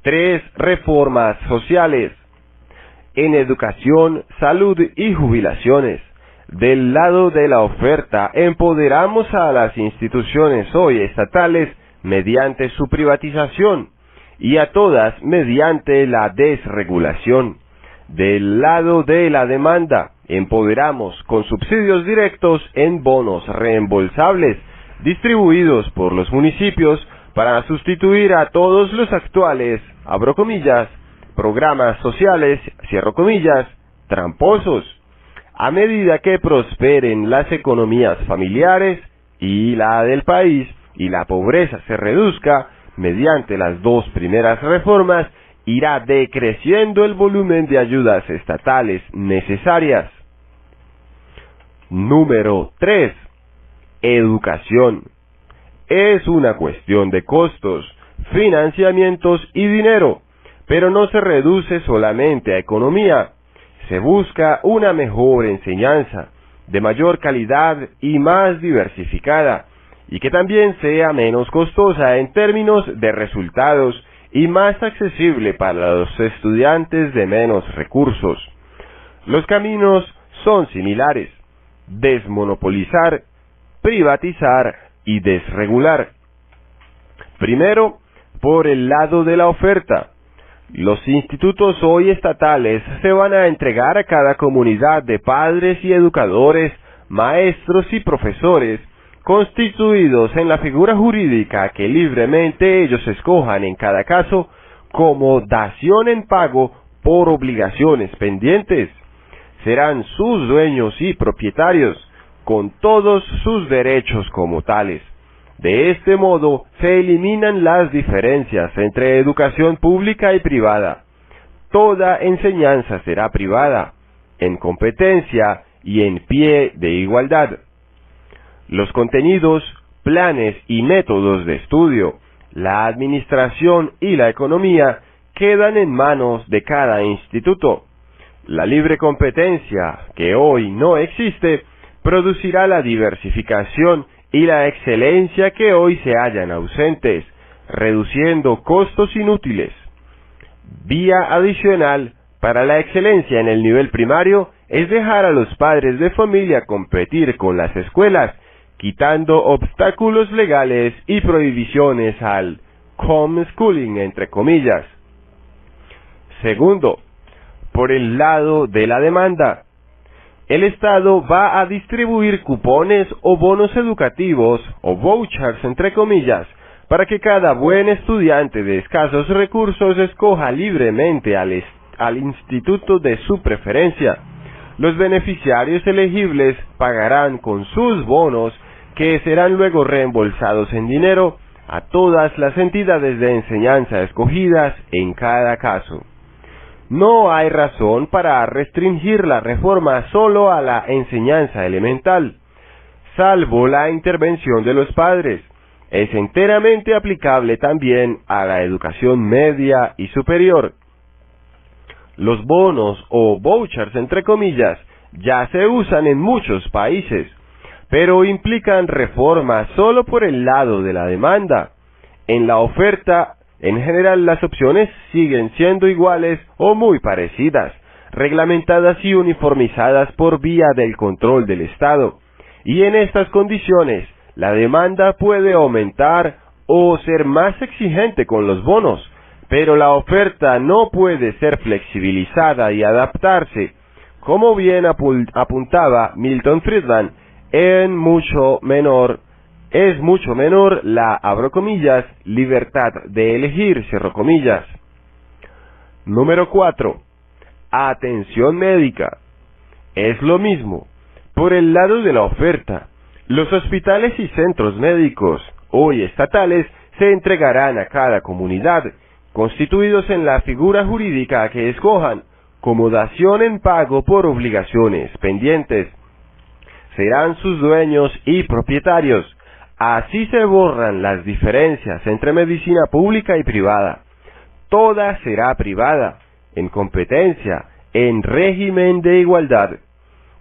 3 reformas sociales. En educación, salud y jubilaciones. Del lado de la oferta, empoderamos a las instituciones hoy estatales mediante su privatización y a todas mediante la desregulación. Del lado de la demanda, empoderamos con subsidios directos en bonos reembolsables distribuidos por los municipios para sustituir a todos los actuales, abro comillas, programas sociales, cierro comillas, tramposos. A medida que prosperen las economías familiares y la del país y la pobreza se reduzca, mediante las 2 primeras reformas, irá decreciendo el volumen de ayudas estatales necesarias. Número 3. Educación. Es una cuestión de costos, financiamientos y dinero, pero no se reduce solamente a economía. Se busca una mejor enseñanza, de mayor calidad y más diversificada, y que también sea menos costosa en términos de resultados y más accesible para los estudiantes de menos recursos. Los caminos son similares: desmonopolizar, privatizar y desregular. Primero, por el lado de la oferta. Los institutos hoy estatales se van a entregar a cada comunidad de padres y educadores, maestros y profesores, constituidos en la figura jurídica que libremente ellos escojan en cada caso, como dación en pago por obligaciones pendientes. Serán sus dueños y propietarios, con todos sus derechos como tales. De este modo, se eliminan las diferencias entre educación pública y privada. Toda enseñanza será privada, en competencia y en pie de igualdad. Los contenidos, planes y métodos de estudio, la administración y la economía quedan en manos de cada instituto. La libre competencia, que hoy no existe, producirá la diversificación y la excelencia que hoy se hallan ausentes, reduciendo costos inútiles. Vía adicional para la excelencia en el nivel primario es dejar a los padres de familia competir con las escuelas, quitando obstáculos legales y prohibiciones al homeschooling, entre comillas. Segundo, por el lado de la demanda. El Estado va a distribuir cupones o bonos educativos, o vouchers entre comillas, para que cada buen estudiante de escasos recursos escoja libremente al instituto de su preferencia. Los beneficiarios elegibles pagarán con sus bonos, que serán luego reembolsados en dinero a todas las entidades de enseñanza escogidas en cada caso. No hay razón para restringir la reforma solo a la enseñanza elemental, salvo la intervención de los padres. Es enteramente aplicable también a la educación media y superior. Los bonos o vouchers, entre comillas, ya se usan en muchos países, pero implican reformas solo por el lado de la demanda. En la oferta, en general, las opciones siguen siendo iguales o muy parecidas, reglamentadas y uniformizadas por vía del control del Estado. Y en estas condiciones, la demanda puede aumentar o ser más exigente con los bonos, pero la oferta no puede ser flexibilizada y adaptarse, como bien apuntaba Milton Friedman, es mucho menor la, abro comillas, libertad de elegir, cierro comillas. Número 4. Atención médica. Es lo mismo. Por el lado de la oferta, los hospitales y centros médicos, hoy estatales, se entregarán a cada comunidad, constituidos en la figura jurídica que escojan, como dación en pago por obligaciones pendientes. Serán sus dueños y propietarios. Así se borran las diferencias entre medicina pública y privada. Toda será privada, en competencia, en régimen de igualdad.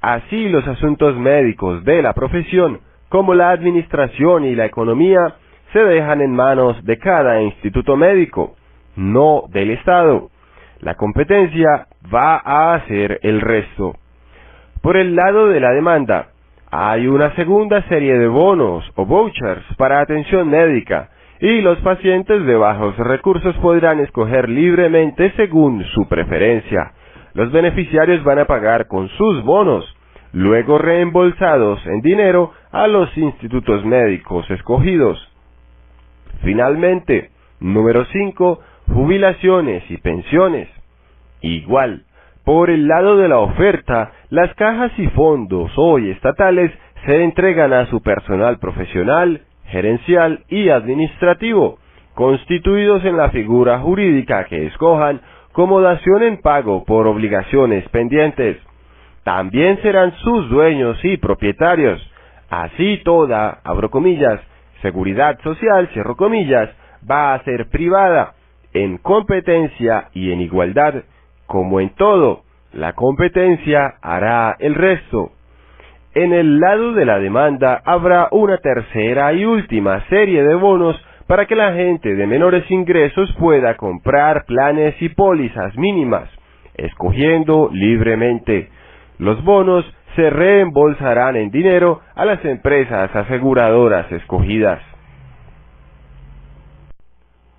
Así los asuntos médicos de la profesión, como la administración y la economía, se dejan en manos de cada instituto médico, no del Estado. La competencia va a hacer el resto. Por el lado de la demanda, hay una segunda serie de bonos o vouchers para atención médica, y los pacientes de bajos recursos podrán escoger libremente según su preferencia. Los beneficiarios van a pagar con sus bonos, luego reembolsados en dinero a los institutos médicos escogidos. Finalmente, número 5, jubilaciones y pensiones. Igual, por el lado de la oferta, las cajas y fondos hoy estatales se entregan a su personal profesional, gerencial y administrativo, constituidos en la figura jurídica que escojan como dación en pago por obligaciones pendientes. También serán sus dueños y propietarios. Así toda, abro comillas, seguridad social, cierro comillas, va a ser privada, en competencia y en igualdad. Como en todo, la competencia hará el resto. En el lado de la demanda habrá una tercera y última serie de bonos para que la gente de menores ingresos pueda comprar planes y pólizas mínimas, escogiendo libremente. Los bonos se reembolsarán en dinero a las empresas aseguradoras escogidas.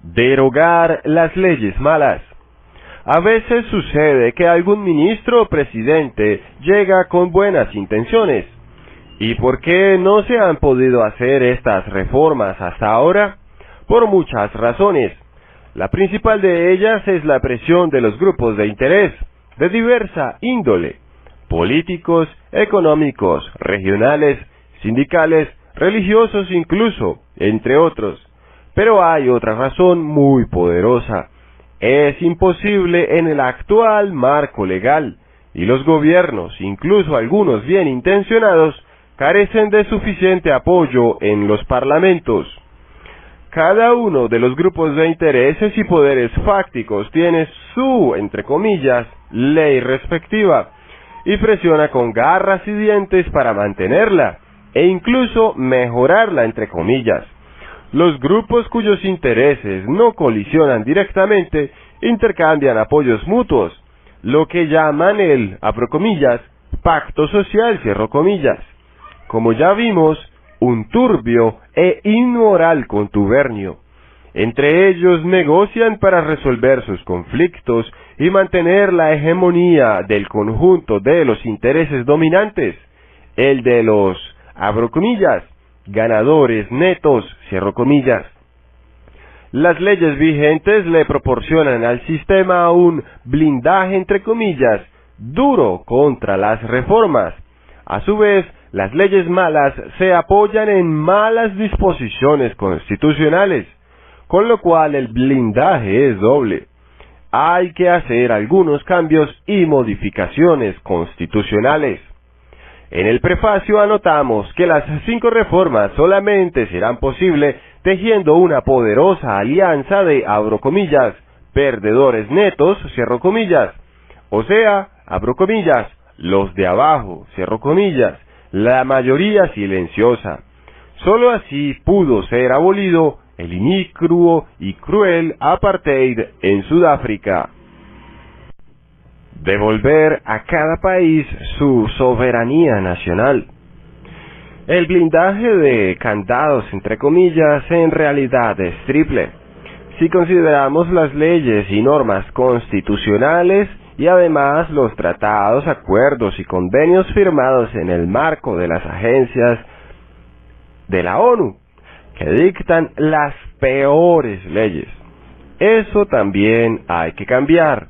Derogar las leyes malas. A veces sucede que algún ministro o presidente llega con buenas intenciones. ¿Y por qué no se han podido hacer estas reformas hasta ahora? Por muchas razones. La principal de ellas es la presión de los grupos de interés, de diversa índole, políticos, económicos, regionales, sindicales, religiosos incluso, entre otros. Pero hay otra razón muy poderosa. Es imposible en el actual marco legal, y los gobiernos, incluso algunos bien intencionados, carecen de suficiente apoyo en los parlamentos. Cada uno de los grupos de intereses y poderes fácticos tiene su, entre comillas, ley respectiva, y presiona con garras y dientes para mantenerla, e incluso mejorarla, entre comillas. Los grupos cuyos intereses no colisionan directamente intercambian apoyos mutuos, lo que llaman el, abro comillas, pacto social, cierro comillas. Como ya vimos, un turbio e inmoral contubernio. Entre ellos negocian para resolver sus conflictos y mantener la hegemonía del conjunto de los intereses dominantes, el de los, abro comillas, ganadores netos, cierro comillas. Las leyes vigentes le proporcionan al sistema un blindaje, entre comillas, duro contra las reformas. A su vez, las leyes malas se apoyan en malas disposiciones constitucionales, con lo cual el blindaje es doble. Hay que hacer algunos cambios y modificaciones constitucionales. En el prefacio anotamos que las 5 reformas solamente serán posibles tejiendo una poderosa alianza de, abro comillas, perdedores netos, cierro comillas, o sea, abro comillas, los de abajo, cierro comillas, la mayoría silenciosa. Solo así pudo ser abolido el inicuo y cruel apartheid en Sudáfrica. Devolver a cada país su soberanía nacional. El blindaje de candados, entre comillas, en realidad es triple. Si consideramos las leyes y normas constitucionales y además los tratados, acuerdos y convenios firmados en el marco de las agencias de la ONU, que dictan las peores leyes. Eso también hay que cambiar.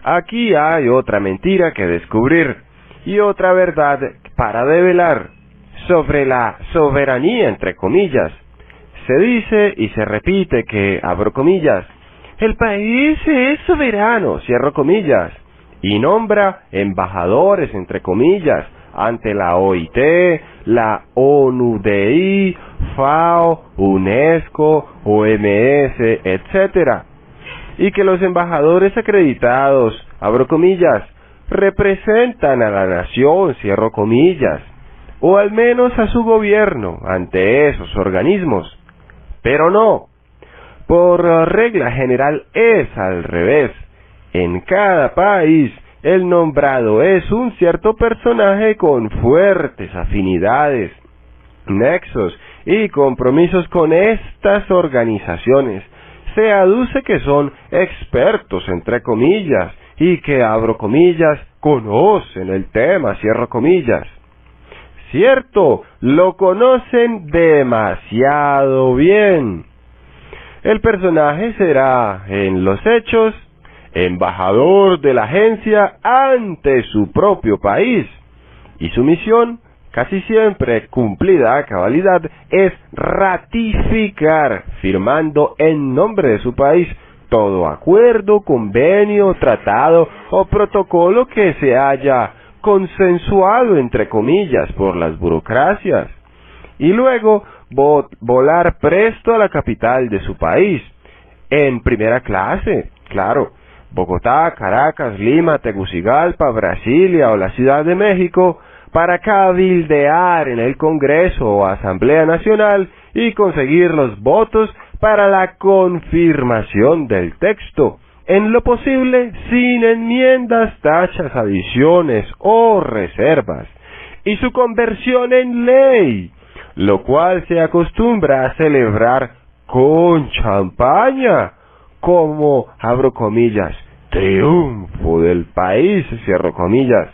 Aquí hay otra mentira que descubrir y otra verdad para develar sobre la soberanía, entre comillas. Se dice y se repite que, abro comillas, el país es soberano, cierro comillas, y nombra embajadores, entre comillas, ante la OIT, la ONUDI, FAO, UNESCO, OMS, etc. Y que los embajadores acreditados, abro comillas, representan a la nación, cierro comillas, o al menos a su gobierno ante esos organismos. Pero no, por regla general es al revés. En cada país, el nombrado es un cierto personaje con fuertes afinidades, nexos y compromisos con estas organizaciones. Se aduce que son expertos, entre comillas, y que, abro comillas, conocen el tema, cierro comillas. Cierto, lo conocen demasiado bien. El personaje será, en los hechos, embajador de la agencia ante su propio país, y su misión, casi siempre cumplida a cabalidad, es ratificar, firmando en nombre de su país, todo acuerdo, convenio, tratado o protocolo que se haya consensuado, entre comillas, por las burocracias, y luego volar presto a la capital de su país, en primera clase, claro, Bogotá, Caracas, Lima, Tegucigalpa, Brasilia o la Ciudad de México, para cabildear en el Congreso o Asamblea Nacional y conseguir los votos para la confirmación del texto, en lo posible sin enmiendas, tachas, adiciones o reservas, y su conversión en ley, lo cual se acostumbra a celebrar con champaña, como, abro comillas, triunfo del país, cierro comillas.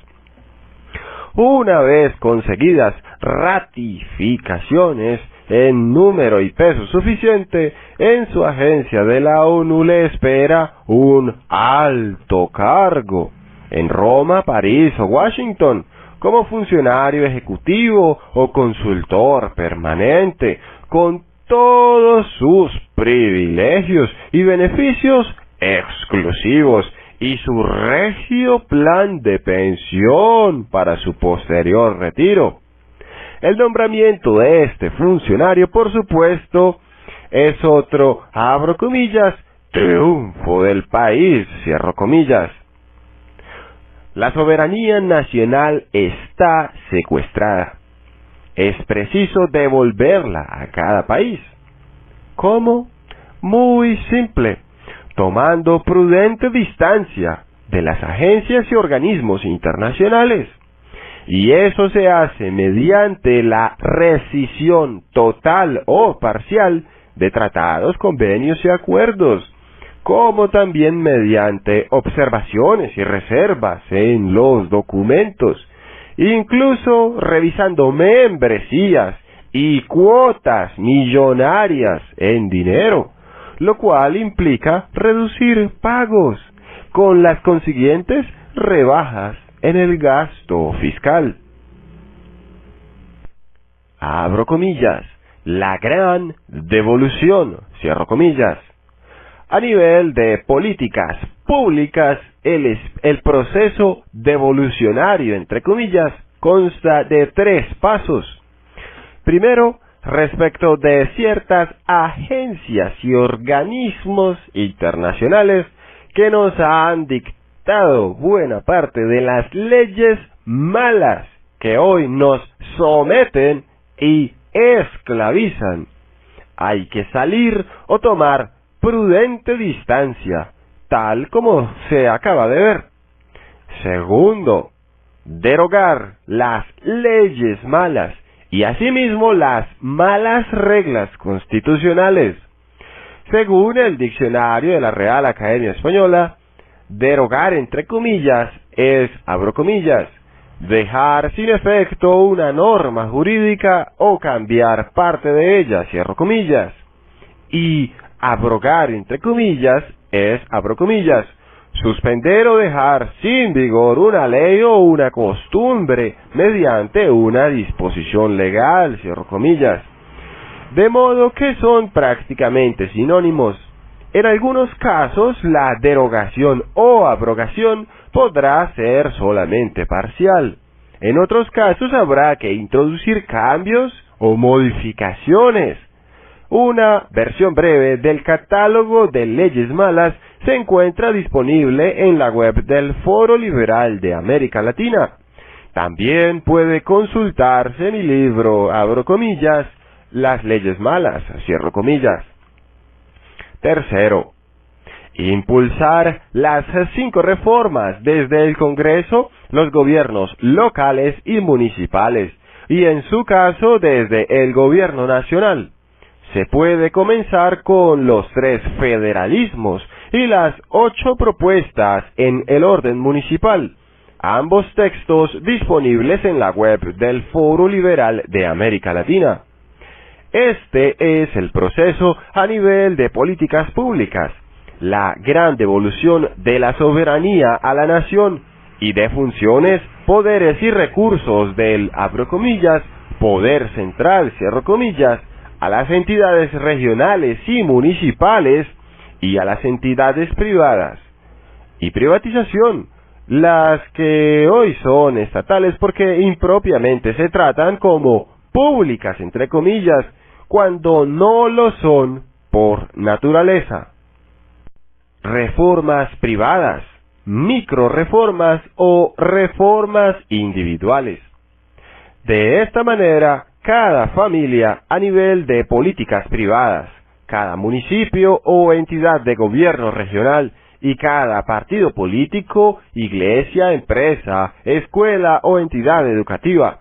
Una vez conseguidas ratificaciones en número y peso suficiente, en su agencia de la ONU le espera un alto cargo, en Roma, París o Washington, como funcionario ejecutivo o consultor permanente, con todos sus privilegios y beneficios exclusivos, y su regio plan de pensión para su posterior retiro. El nombramiento de este funcionario, por supuesto, es otro, abro comillas, triunfo del país, cierro comillas. La soberanía nacional está secuestrada. Es preciso devolverla a cada país. ¿Cómo? Muy simple, tomando prudente distancia de las agencias y organismos internacionales. Y eso se hace mediante la rescisión total o parcial de tratados, convenios y acuerdos, como también mediante observaciones y reservas en los documentos, incluso revisando membresías y cuotas millonarias en dinero, lo cual implica reducir pagos, con las consiguientes rebajas en el gasto fiscal. Abro comillas, la gran devolución, cierro comillas. A nivel de políticas públicas, el proceso devolucionario, entre comillas, consta de 3 pasos. Primero, respecto de ciertas agencias y organismos internacionales que nos han dictado buena parte de las leyes malas que hoy nos someten y esclavizan. Hay que salir o tomar prudente distancia, tal como se acaba de ver. Segundo, derogar las leyes malas y asimismo las malas reglas constitucionales. Según el diccionario de la Real Academia Española, derogar, entre comillas, es, abro comillas, dejar sin efecto una norma jurídica o cambiar parte de ella, cierro comillas. Y abrogar, entre comillas, es, abro comillas, suspender o dejar sin vigor una ley o una costumbre mediante una disposición legal, cierro comillas. De modo que son prácticamente sinónimos. En algunos casos, la derogación o abrogación podrá ser solamente parcial. En otros casos habrá que introducir cambios o modificaciones. Una versión breve del catálogo de leyes malas se encuentra disponible en la web del Foro Liberal de América Latina. También puede consultarse en mi libro, abro comillas, Las leyes malas, cierro comillas. Tercero, impulsar las 5 reformas desde el Congreso, los gobiernos locales y municipales, y en su caso desde el gobierno nacional. Se puede comenzar con los 3 federalismos y las 8 propuestas en el orden municipal, ambos textos disponibles en la web del Foro Liberal de América Latina. Este es el proceso a nivel de políticas públicas, la gran devolución de la soberanía a la nación y de funciones, poderes y recursos del, abro comillas, poder central, cierro comillas, a las entidades regionales y municipales y a las entidades privadas. Y privatización, las que hoy son estatales porque impropiamente se tratan como públicas, entre comillas, cuando no lo son por naturaleza. Reformas privadas, microreformas o reformas individuales. De esta manera, cada familia a nivel de políticas privadas, cada municipio o entidad de gobierno regional y cada partido político, iglesia, empresa, escuela o entidad educativa,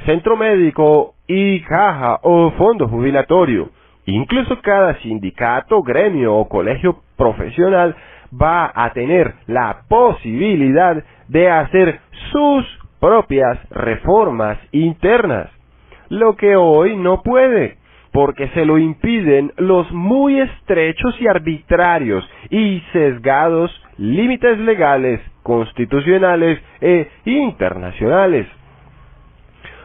centro médico y caja o fondo jubilatorio, incluso cada sindicato, gremio o colegio profesional va a tener la posibilidad de hacer sus propias reformas internas, lo que hoy no puede, porque se lo impiden los muy estrechos y arbitrarios y sesgados límites legales, constitucionales e internacionales.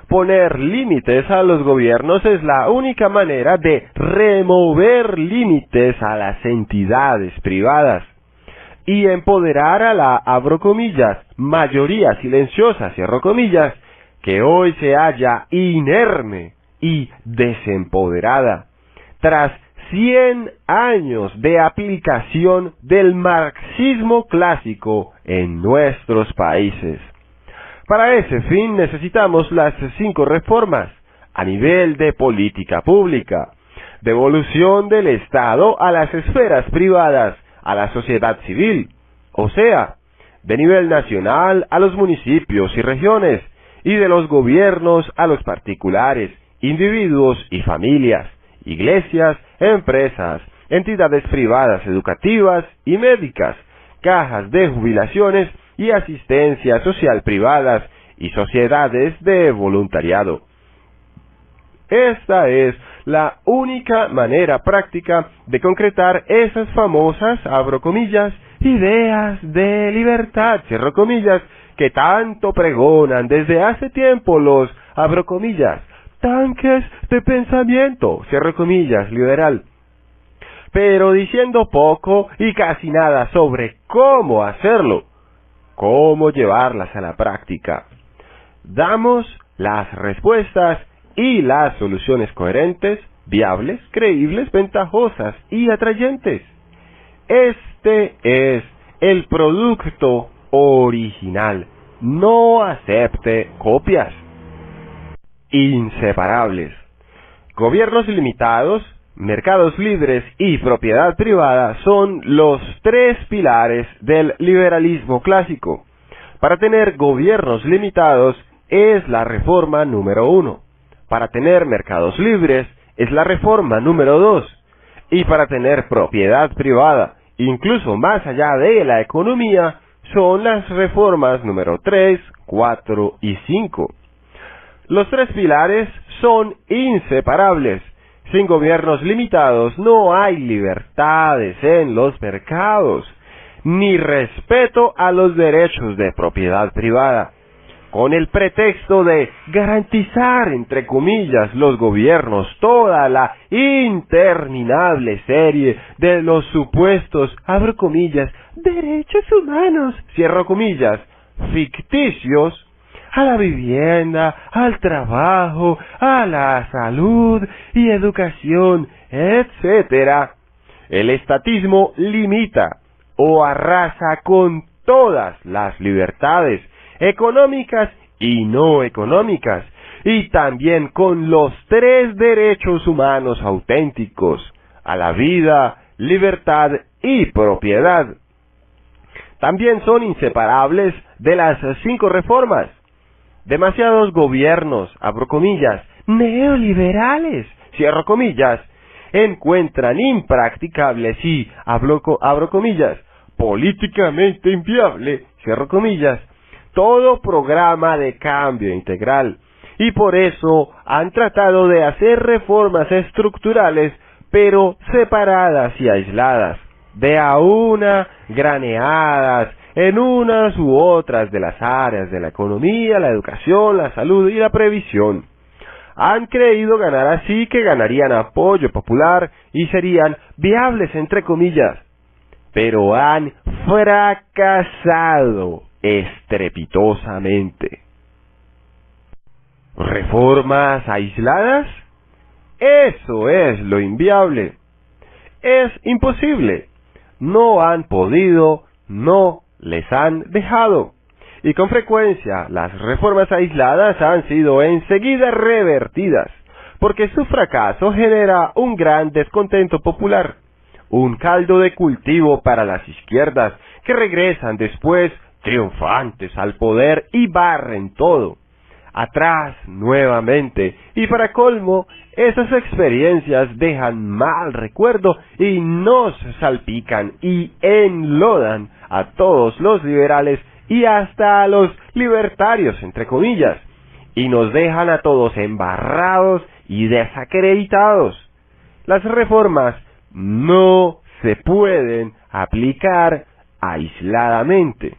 Poner límites a los gobiernos es la única manera de remover límites a las entidades privadas y empoderar a la, abro comillas, mayoría silenciosa, cierro comillas, que hoy se halla inerme y desempoderada, tras 100 años de aplicación del marxismo clásico en nuestros países. Para ese fin necesitamos las 5 reformas a nivel de política pública, devolución del Estado a las esferas privadas, a la sociedad civil, o sea, de nivel nacional a los municipios y regiones, y de los gobiernos a los particulares, individuos y familias, iglesias, empresas, entidades privadas educativas y médicas, cajas de jubilaciones y asistencia social privadas y sociedades de voluntariado. Esta es la única manera práctica de concretar esas famosas, abro comillas, ideas de libertad, cierro comillas, que tanto pregonan desde hace tiempo los, abro comillas, tanques de pensamiento, cierro comillas, liberal, pero diciendo poco y casi nada sobre cómo hacerlo, cómo llevarlas a la práctica. Damos las respuestas y las soluciones coherentes, viables, creíbles, ventajosas y atrayentes. Este es el producto original. No acepte copias. Inseparables. Gobiernos ilimitados, mercados libres y propiedad privada son los 3 pilares del liberalismo clásico. Para tener gobiernos limitados es la reforma número 1. Para tener mercados libres es la reforma número 2. Y para tener propiedad privada, incluso más allá de la economía, son las reformas número 3, 4 y 5. Los 3 pilares son inseparables. Sin gobiernos limitados no hay libertades en los mercados, ni respeto a los derechos de propiedad privada. Con el pretexto de garantizar, entre comillas, los gobiernos toda la interminable serie de los supuestos, abro comillas, derechos humanos, cierro comillas, ficticios, a la vivienda, al trabajo, a la salud y educación, etc. El estatismo limita o arrasa con todas las libertades económicas y no económicas, y también con los 3 derechos humanos auténticos, a la vida, libertad y propiedad. También son inseparables de las 5 reformas. Demasiados gobiernos, abro comillas, neoliberales, cierro comillas, encuentran impracticables y, abro comillas, políticamente inviable, cierro comillas, todo programa de cambio integral, y por eso han tratado de hacer reformas estructurales, pero separadas y aisladas, de a una graneadas en unas u otras de las áreas de la economía, la educación, la salud y la previsión. Han creído ganar así que ganarían apoyo popular y serían viables entre comillas, pero han fracasado estrepitosamente. ¿Reformas aisladas? Eso es lo inviable. Es imposible. No han podido, no les han dejado. Y con frecuencia las reformas aisladas han sido enseguida revertidas, porque su fracaso genera un gran descontento popular, un caldo de cultivo para las izquierdas que regresan después triunfantes al poder y barren todo atrás nuevamente, y para colmo, esas experiencias dejan mal recuerdo y nos salpican y enlodan a todos los liberales y hasta a los libertarios, entre comillas, y nos dejan a todos embarrados y desacreditados. Las reformas no se pueden aplicar aisladamente.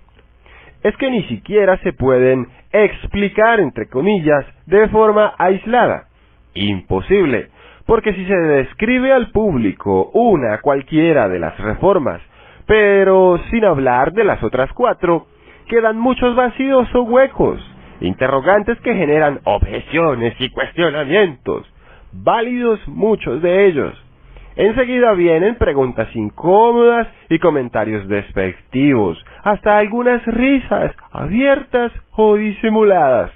Es que ni siquiera se pueden explicar, entre comillas, de forma aislada. Imposible, porque si se describe al público una cualquiera de las reformas, pero sin hablar de las otras 4, quedan muchos vacíos o huecos, interrogantes que generan objeciones y cuestionamientos, válidos muchos de ellos. Enseguida vienen preguntas incómodas y comentarios despectivos, hasta algunas risas abiertas o disimuladas.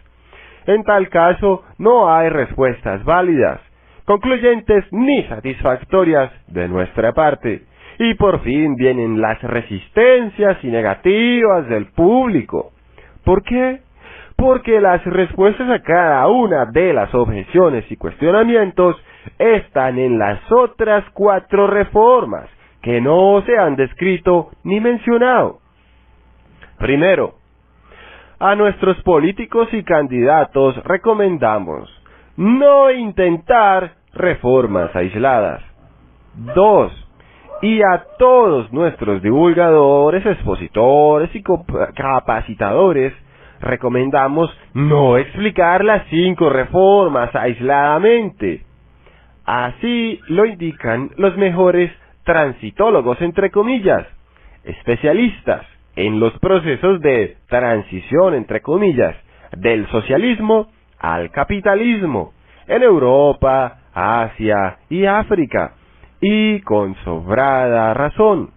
En tal caso, no hay respuestas válidas, concluyentes ni satisfactorias de nuestra parte. Y por fin vienen las resistencias y negativas del público. ¿Por qué? Porque las respuestas a cada una de las objeciones y cuestionamientos están en las otras 4 reformas, que no se han descrito ni mencionado. Primero, a nuestros políticos y candidatos recomendamos no intentar reformas aisladas. 2. Y a todos nuestros divulgadores, expositores y capacitadores, recomendamos no explicar las 5 reformas aisladamente. Así lo indican los mejores transitólogos, entre comillas, especialistas en los procesos de transición, entre comillas, del socialismo al capitalismo, en Europa, Asia y África, y con sobrada razón.